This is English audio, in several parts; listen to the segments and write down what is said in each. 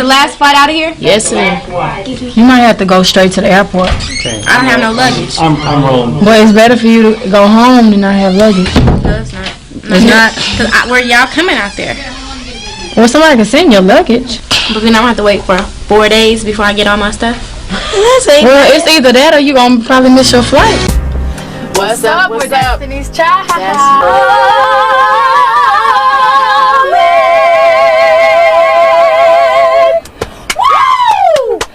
the last flight out of here? Yes, sir. You might have to go straight to the airport. Okay. I don't have no luggage. I'm rolling. But it's better for you to go home than not have luggage. No, it's not. It's not. Because where y'all coming out there? Well, somebody can send your luggage. But then I'm going to have to wait for 4 days before I get all my stuff. Well, it's either that or you going to probably miss your flight. What's up? We're Destiny's Child.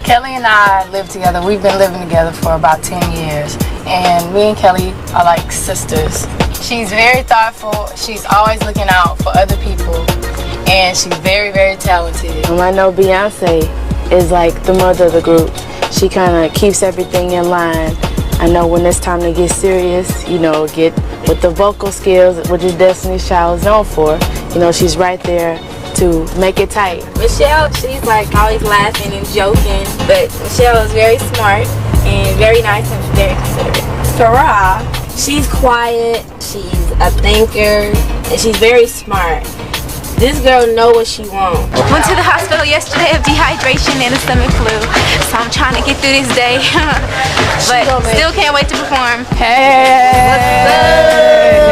Kelly and I live together. We've been living together for about 10 years. And me and Kelly are like sisters. She's very thoughtful. She's always looking out for other people. And she's very, very talented. I know Beyonce is like the mother of the group. She kind of keeps everything in line. I know when it's time to get serious, you know, get with the vocal skills, which is Destiny's Child is known for. You know, she's right there to make it tight. Michelle, she's like always laughing and joking, but Michelle is very smart and very nice and very considerate. Farah, she's quiet, she's a thinker, and she's very smart. This girl know what she wants. Went to the hospital yesterday of dehydration and a stomach flu, so I'm trying to get through this day, but still can't wait to perform. Hey!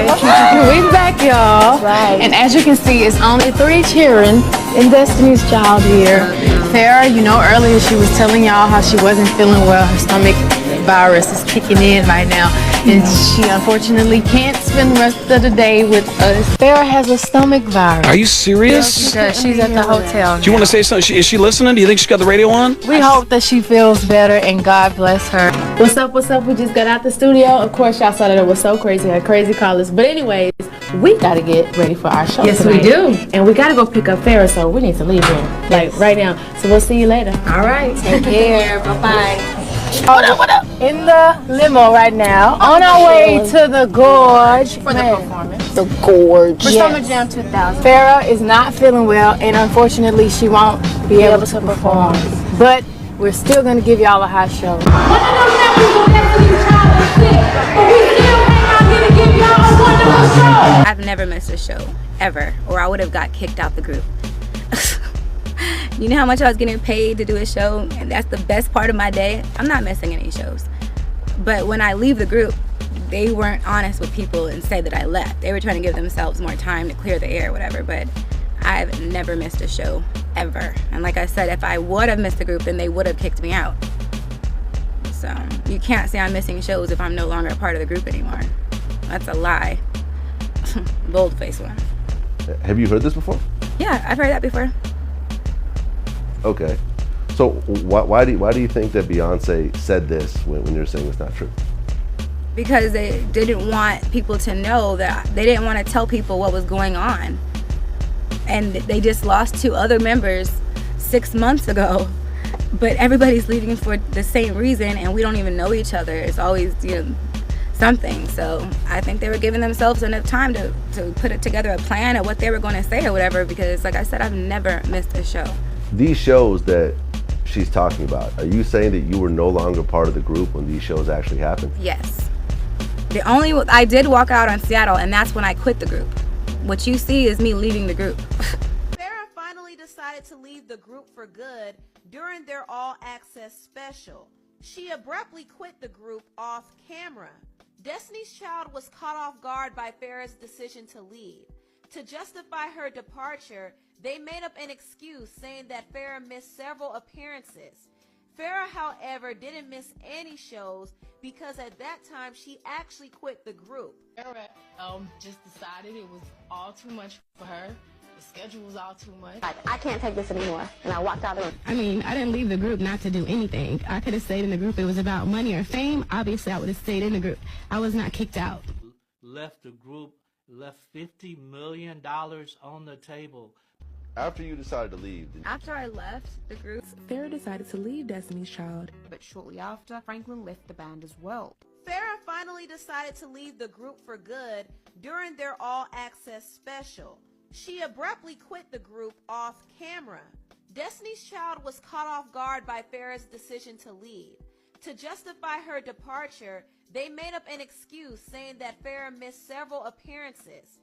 We're back, y'all. Right. And as you can see, it's only 3 cheering in Destiny's Child here. Farah, you know, earlier she was telling y'all how she wasn't feeling well. Her stomach virus is kicking in right now, and she unfortunately can't spend the rest of the day with us. Farah has a stomach virus. Are you serious? Yeah, she's at the hotel. Do you want to say something? Is she listening? Do you think she got the radio on? We hope that she feels better and God bless her. What's up, what's up? We just got out the studio. Of course, y'all saw that it was so crazy. Had crazy callers. But anyways, we got to get ready for our show. Yes, tonight. we do. And we got to go pick up Farrah, so we need to leave here. Like right now. So we'll see you later. All right. Take care. Bye-bye. What up? In the limo right now. On our way to the Gorge. For the performance. The Gorge. For Summer Jam 2000. Farrah is not feeling well, and unfortunately, she won't be able to perform. But we're still going to give y'all a hot show. I've never missed a show, ever, or I would have got kicked out the group. You know how much I was getting paid to do a show, and that's the best part of my day? I'm not missing any shows. But when I leave the group, they weren't honest with people and say that I left. They were trying to give themselves more time to clear the air or whatever, but I've never missed a show, ever. And like I said, if I would have missed the group, then they would have kicked me out. So you can't say I'm missing shows if I'm no longer a part of the group anymore. That's a lie. Bold-faced one. Have you heard this before? Yeah, I've heard that before. Okay. So why do you think that Beyonce said this when you're saying it's not true? Because they didn't want people to know that. They didn't want to tell people what was going on. And they just lost 2 other members 6 months ago. But everybody's leaving for the same reason, and we don't even know each other. It's always, you know, something. So I think they were giving themselves enough time to put it together, a plan of what they were going to say or whatever, because like I said, I've never missed a show. These shows that she's talking about, are you saying that you were no longer part of the group when these shows actually happened? Yes. I did walk out on Seattle, and that's when I quit the group. What you see is me leaving the group. Farrah finally decided to leave the group for good during their all-access special. She abruptly quit the group off camera. Destiny's Child was caught off guard by Farrah's decision to leave. To justify her departure, they made up an excuse saying that Farrah missed several appearances. Farrah, however, didn't miss any shows because at that time she actually quit the group. Farrah just decided it was all too much for her. The schedule was all too much. I can't take this anymore, and I walked out of the room. I mean, I didn't leave the group not to do anything. I could have stayed in the group. It was about money or fame. Obviously, I would have stayed in the group. I was not kicked out. Left the group, left $50 million on the table. After you decided to leave. After I left the group, Farrah decided to leave Destiny's Child. But shortly after, Franklin left the band as well. Farrah finally decided to leave the group for good during their all-access special. She abruptly quit the group off camera. Destiny's Child was caught off guard by Farrah's decision to leave. To justify her departure, they made up an excuse saying that Farrah missed several appearances.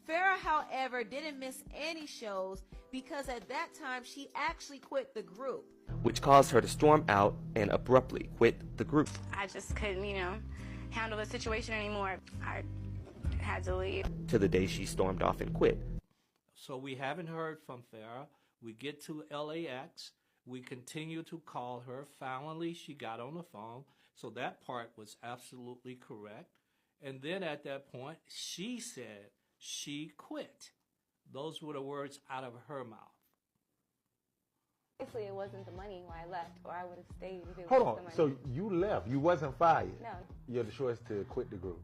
Farrah, however, didn't miss any shows because at that time she actually quit the group. Which caused her to storm out and abruptly quit the group. I just couldn't, handle the situation anymore. I had to leave. To the day she stormed off and quit. So we haven't heard from Farrah. We get to LAX. We continue to call her. Finally, she got on the phone. So that part was absolutely correct. And then at that point, she said she quit. Those were the words out of her mouth. Obviously, it wasn't the money why I left, or I would have stayed if it Hold was on, the so money. you left, you wasn't fired. No. You had the choice to quit the group,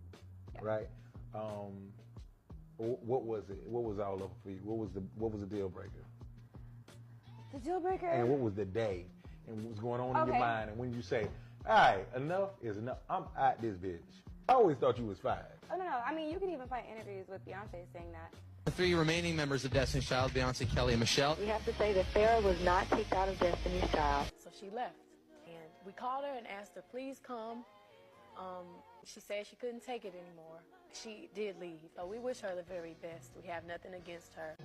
right? What was it? What was all over for you? What was the deal breaker? The deal breaker? And what was the day? And what was going on in your Okay. mind? And when you say, all right, enough is enough. I'm out this bitch. I always thought you was fired. Oh, no. I mean, you can even find interviews with Beyonce saying that. The three remaining members of Destiny's Child, Beyonce, Kelly, and Michelle. We have to say that Farrah was not kicked out of Destiny's Child. So she left, and we called her and asked her, please come. She said she couldn't take it anymore. She did leave, so we wish her the very best. We have nothing against her.